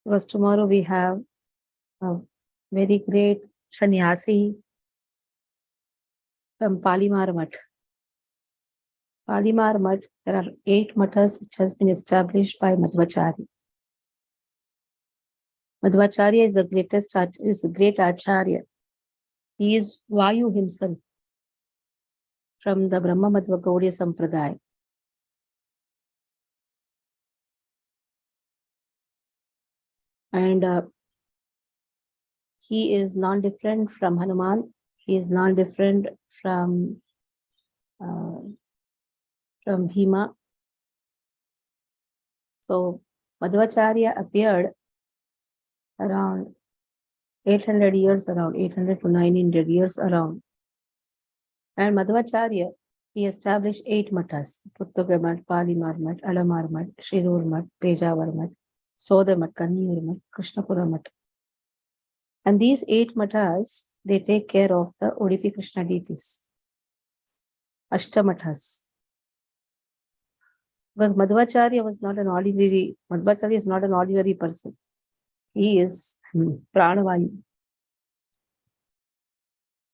Because tomorrow we have a very great sannyasi from Palimar Mutt. Palimar Mutt, there are 8 mathas which has been established by Madhvacharya. Madhvacharya is a great acharya. He is Vayu himself from the Brahma Madhva Gaudiya Sampradaya. And he is non-different from Hanuman. He is non-different from Bhima. So Madhvacharya appeared around 800 years around, 800 to 900 years around. And Madhvacharya, he established 8 mathas: Puttuga Mutt, Palimar Mutt, Alamar Mutt, Shirur Mutt, Pejawar Mutt, Soda Mutt, Kannur Mutt, Krishnapura Mutt. And these 8 mathas, they take care of the Udupi Krishna deities. Ashtamathas. Because Madhvacharya is not an ordinary person. He is Pranavayu.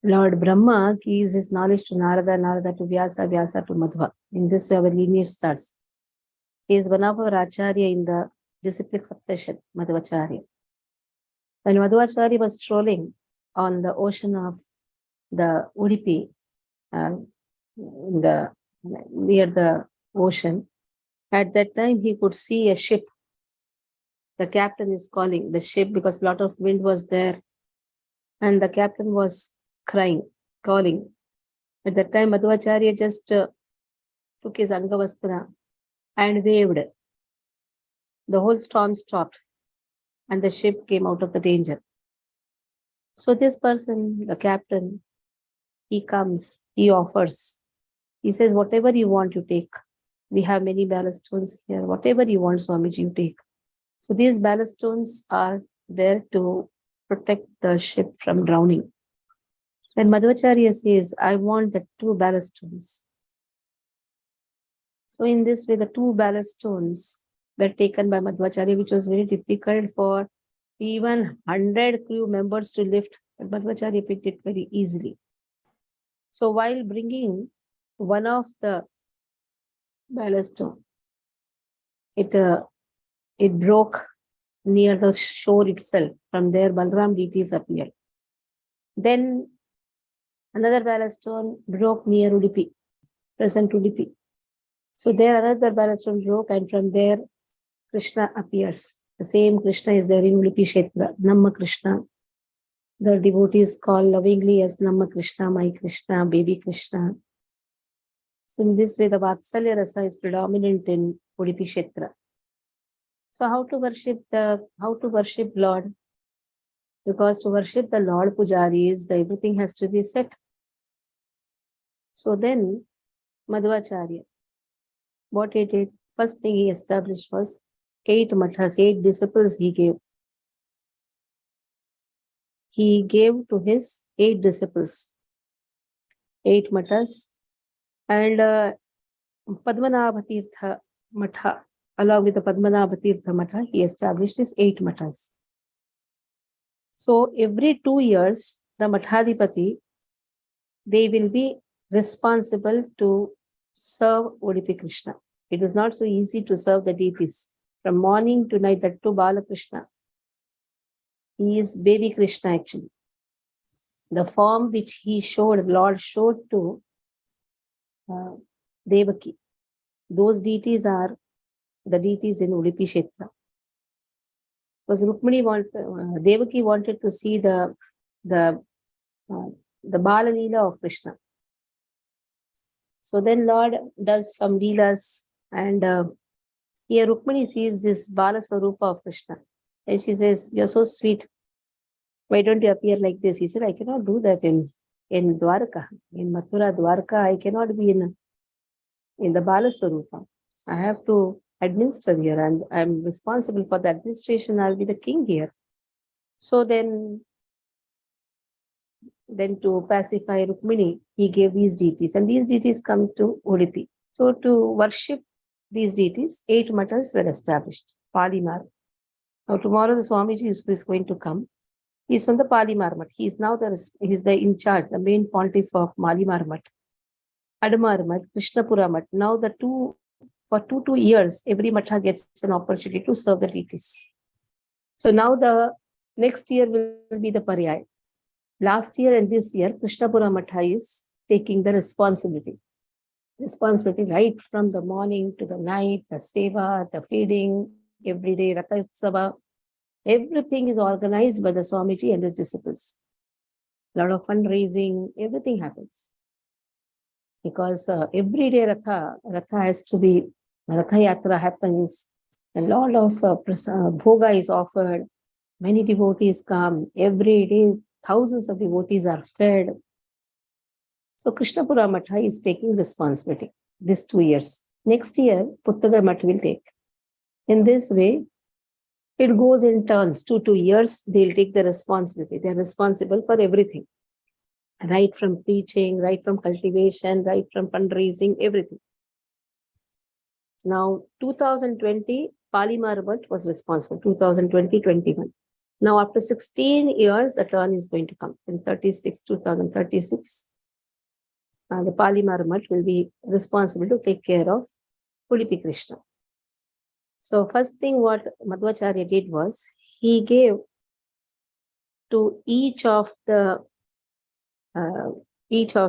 Lord Brahma gives his knowledge to Narada, Narada to Vyasa, Vyasa to Madhva. In this way, our lineage starts. He is one of our Acharya in the disciplic succession, Madhvacharya. When Madhvacharya was strolling on the ocean of the Udupi, near the ocean, at that time he could see a ship. The captain is calling the ship because a lot of wind was there, and the captain was crying, calling. At that time, Madhvacharya just took his Angavastra and waved. The whole storm stopped, and the ship came out of the danger. So this person, the captain, he comes, he offers. He says, whatever you want, you take. We have many ballast stones here. Whatever you want, Swamiji, you take. So these ballast stones are there to protect the ship from drowning. Then Madhvacharya says, I want the 2 ballast stones. So in this way, the 2 ballast stones were taken by Madhvacharya, which was very difficult for even 100 crew members to lift. But Madhvacharya picked it very easily. So while bringing one of the ballast stone, it broke near the shore itself. From there, Balram deities appeared. Then another ballast stone broke near Udupi, present Udupi. So there another ballast stone broke, and from there Krishna appears. The same Krishna is there in Udupi Kshetra, Namma Krishna. The devotees call lovingly as Namma Krishna, my Krishna, baby Krishna. So in this way, the Vatsalya Rasa is predominant in Udupi Kshetra. So how to worship Lord? Because to worship the Lord Pujaris, everything has to be set. So then Madhvacharya, what he did, first thing he established was 8 mathas, 8 disciples he gave. He gave to his 8 disciples 8 mathas, and Padmanabha Tirtha Matha, along with the Padmanabha Tirtha Matha, he established his 8 mathas. So every 2 years, the Mathadipati, they will be responsible to serve Udupi Krishna. It is not so easy to serve the deities. From morning to night, that to Balakrishna. He is baby Krishna actually. The form which he showed, Lord showed to Devaki. Those deities are the deities in Udupi Kshetra. Because Devaki wanted to see the Bala Leela of Krishna. So then Lord does some Leelas, and here Rukmini sees this Bala Swarupa of Krishna. And she says, you're so sweet. Why don't you appear like this? He said, I cannot do that in Dwarka. In Mathura, Dwarka, I cannot be in the Bala Swarupa. I have to administer here, and I'm responsible for the administration. I'll be the king here. So then to pacify Rukmini, he gave these deities, and these deities come to Udupi. So to worship these deities, 8 mathas were established. Palimar. Now tomorrow the Swamiji is going to come. He's from the Pali Marmat. He's now he's the in charge, the main pontiff of Mali Marmat, Adamarmat, Krishnapura Mat. Now for two years, every matha gets an opportunity to serve the deities. So now the next year will be the Paryay. Last year and this year, Krishnapura Matha is taking the responsibility right from the morning to the night, the seva, the feeding, every day, Ratha Utsava. Everything is organized by the Swamiji and his disciples. A lot of fundraising, everything happens. Because every day Ratha has to be, Ratha Yatra happens, a lot of bhoga is offered, many devotees come, every day thousands of devotees are fed. So Krishnapura Matha is taking responsibility this 2 years. Next year, Puttagar Matha will take. In this way, it goes in turns. 2 years, they'll take the responsibility. They're responsible for everything. Right from preaching, right from cultivation, right from fundraising, everything. Now, 2020, Pali Marmat was responsible. 2020-21. Now, after 16 years, the turn is going to come. In 2036, the Pali Marmat will be responsible to take care of Udupi Krishna. So, first thing what Madhvacharya did was, he gave to each of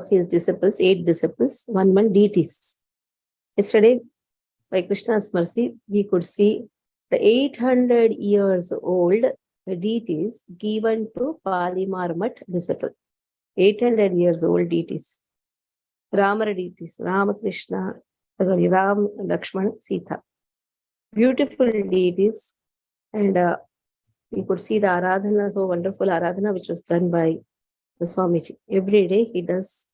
his disciples, 8 disciples, one deities. Yesterday, by Krishna's mercy, we could see the 800 years old deities given to Pali Marmat disciple. 800 years old deities. Ramara deities, Ram, Lakshman, Sita. Beautiful deities. And we could see the Aradhana, so wonderful Aradhana, which was done by the Swamiji. Every day he does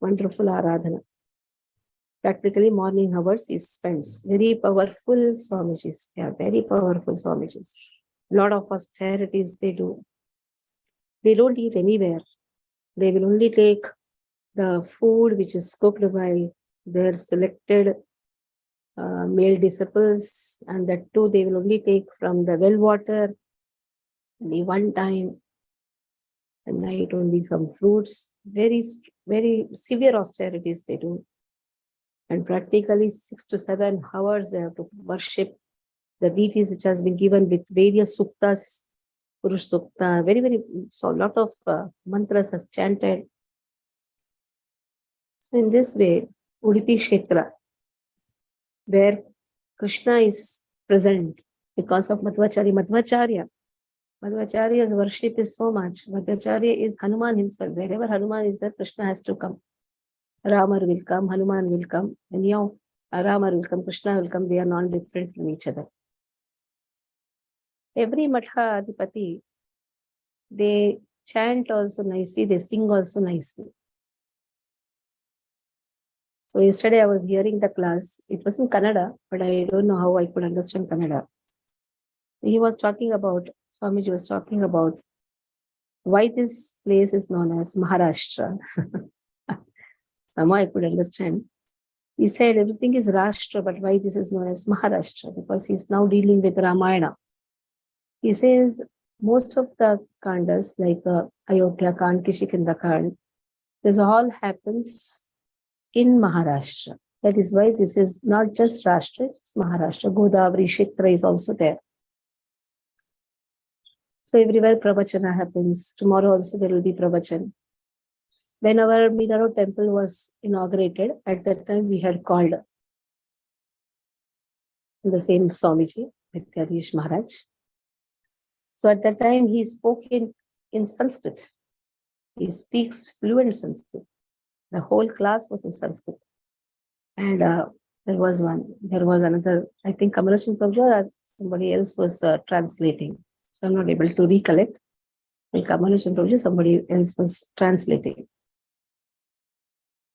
wonderful Aradhana. Practically morning hours he spends. Very powerful Swamijis. They are very powerful Swamijis. A lot of austerities they do. They don't eat anywhere. They will only take the food which is cooked by their selected male disciples, and that too they will only take from the well water, only one time, at night only some fruits. Very, very severe austerities they do. And practically 6 to 7 hours they have to worship the deities which has been given with various suktas, Purush Sukta, so a lot of mantras has chanted. So in this way, Udupi Kshetra, where Krishna is present because of Madhvacharya. Madhvacharya's worship is so much. Madhvacharya is Hanuman himself. Wherever Hanuman is there, Krishna has to come. Ramar will come, Hanuman will come, and Ramar will come, Krishna will come. They are not different from each other. Every Matha Adhipati, they chant also nicely, they sing also nicely. So yesterday I was hearing the class. It was in Kannada, but I don't know how I could understand Kannada. He was talking about, Swamiji was talking about why this place is known as Maharashtra. Somehow I could understand. He said everything is Rashtra, but why this is known as Maharashtra? Because he's now dealing with Ramayana. He says most of the kandas like Ayodhya Kand, Kishkinda Kand, this all happens in Maharashtra. That is why this is not just Rashtra, it's Maharashtra. Godavari, Kshetra is also there. So everywhere pravachana happens. Tomorrow also there will be pravachan. When our Miraro temple was inaugurated, at that time we had called the same Swamiji, Vidyadhish Maharaj. So at that time he spoke in Sanskrit. He speaks fluent Sanskrit. The whole class was in Sanskrit. And there was another, I think Kamalachan Prabhu or somebody else was translating. So I'm not able to recollect. And Kamalachan Prabhu, somebody else was translating.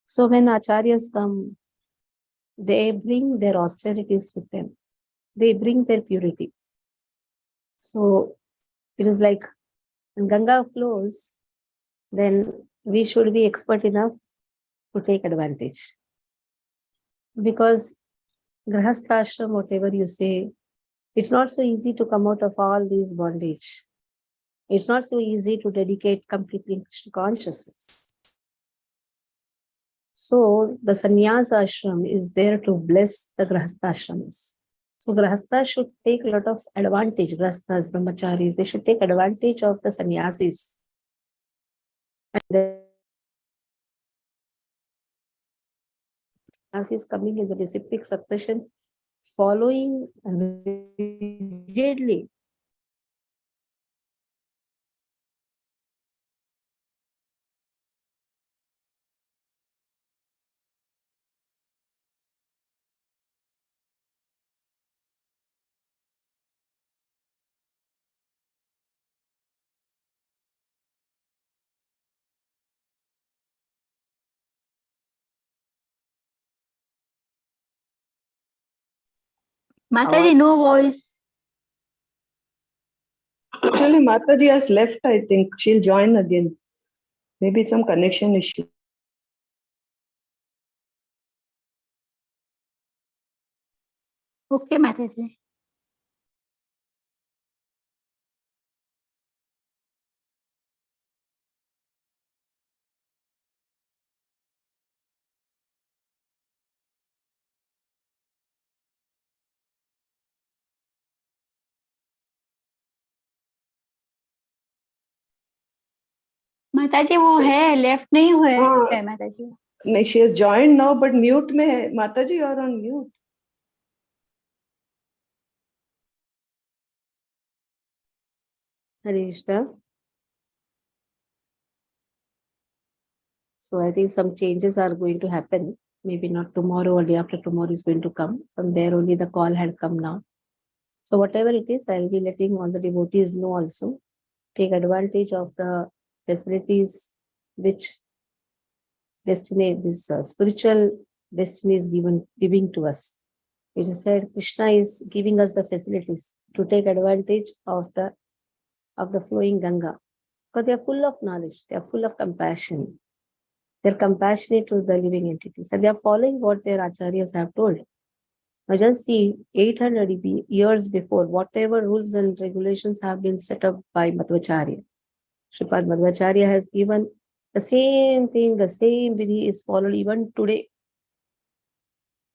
So when acharyas come, they bring their austerities with them. They bring their purity. So it is like when Ganga flows, then we should be expert enough to take advantage. Because Grahasthashram, whatever you say, It's not so easy to come out of all these bondage. It's not so easy to dedicate completely to consciousness. So the sannyasa ashram is there to bless the grahastha ashrams. So grahasthas should take a lot of advantage. Grahasthas, brahmacharis, they should take advantage of the sannyasis. And the sannyasis coming in the disciplic succession, following rigidly Mataji, no voice. Actually, Mataji has left, I think. She'll join again. Maybe some connection issue. Okay, Mataji. माताजी वो है left नहीं हुए हाँ, है माताजी नहीं, she has joined now, but mute में है. Mataji, you are on mute. Harishta. So I think some changes are going to happen. Maybe not tomorrow or day after tomorrow is going to come. From there only the call had come now. So whatever it is, I'll be letting all the devotees know also. Take advantage of the facilities which destiny, this spiritual destiny is giving to us. It is said Krishna is giving us the facilities to take advantage of the flowing Ganga. Because they are full of knowledge, they are full of compassion. They're compassionate to the living entities and they are following what their acharyas have told. Now just see 800 years before, whatever rules and regulations have been set up by Madhvacharya. Sripad Madhvacharya has given the same thing, the same vidhi is followed even today.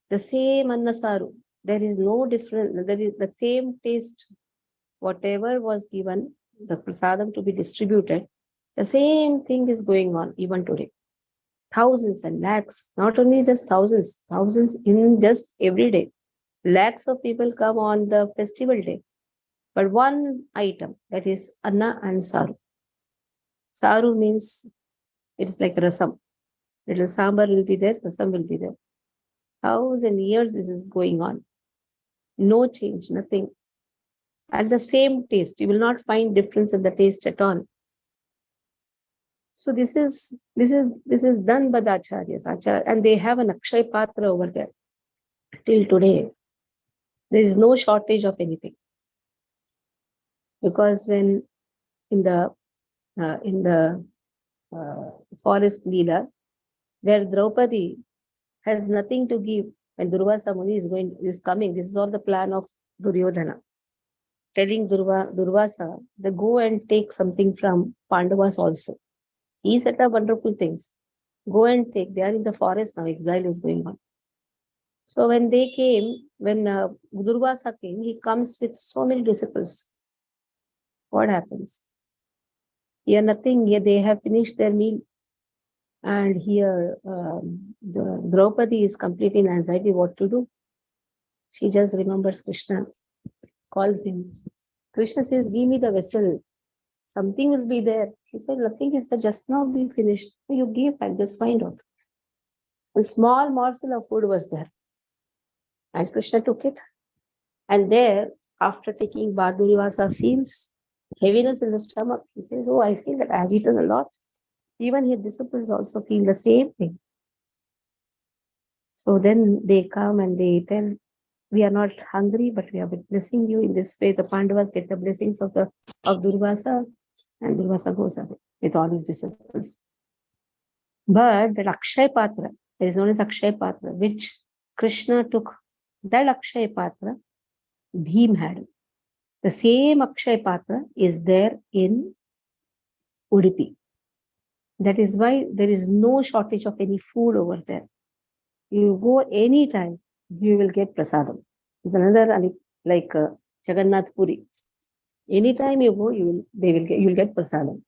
The same annasaru. There is no difference, there is the same taste. Whatever was given, the prasadam to be distributed, the same thing is going on even today. Thousands and lakhs, not only just thousands in just every day. Lakhs of people come on the festival day. But one item, that is Anna and Saru. Saru means it's like rasam. Little sambar will be there, rasam will be there. 1,000 years this is going on. No change, nothing. And the same taste. You will not find difference in the taste at all. So this is done by the acharyas, and they have an Akshay Patra over there. Till today, there is no shortage of anything. Because when in the forest Leela, where Draupadi has nothing to give, when Durvasa Muni is coming, this is all the plan of Duryodhana. Telling Durvasa, they go and take something from Pandavas also. He set up wonderful things. Go and take. They are in the forest now. Exile is going on. So when they came, when Durvasa came, he comes with so many disciples. What happens? Here nothing. Here they have finished their meal. And here the Draupadi is completely in anxiety what to do. She just remembers Krishna, calls him. Krishna says, give me the vessel. Something will be there. He said, nothing is there, just now be finished. You give and just find out. A small morsel of food was there. And Krishna took it. And there, after taking Badurivasa, feels heaviness in the stomach. He says, oh, I feel that I have eaten a lot. Even his disciples also feel the same thing. So then they come and they tell, we are not hungry, but we are blessing you in this way. The Pandavas get the blessings of Durvasa, and Durvasa goes away with all his disciples. But the Akshay Patra, there is known as Akshay Patra, which Krishna took. That Akshay Patra, Bhim had. The same Akshay Patra is there in Udupi. That is why there is no shortage of any food over there. You go anytime, you will get prasadam. It's another like Jagannath Puri. Anytime you go, you will get prasadam.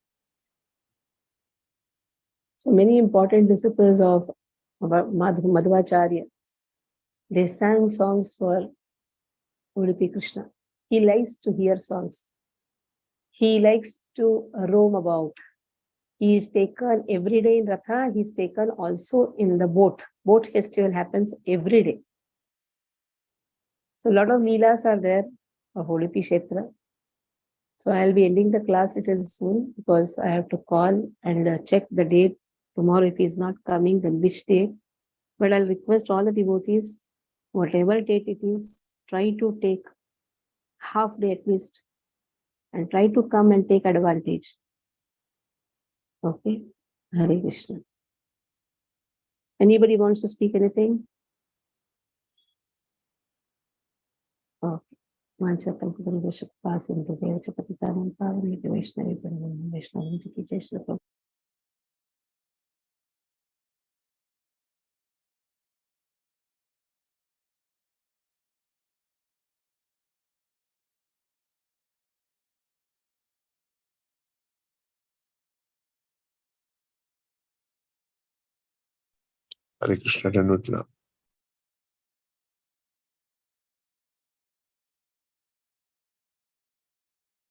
So many important disciples of Madhvacharya, they sang songs for Udupi Krishna. He likes to hear songs. He likes to roam about. He is taken every day in Ratha. He is taken also in the boat. Boat festival happens every day. So a lot of leelas are there of Udupi Kshetra. So I'll be ending the class little soon because I have to call and check the date. Tomorrow if he is not coming, then which date. But I'll request all the devotees, whatever date it is, try to take half day at least and try to come and take advantage. Okay? Hare Krishna. Anybody wants to speak anything? Okay. Hare Krishna Danutna.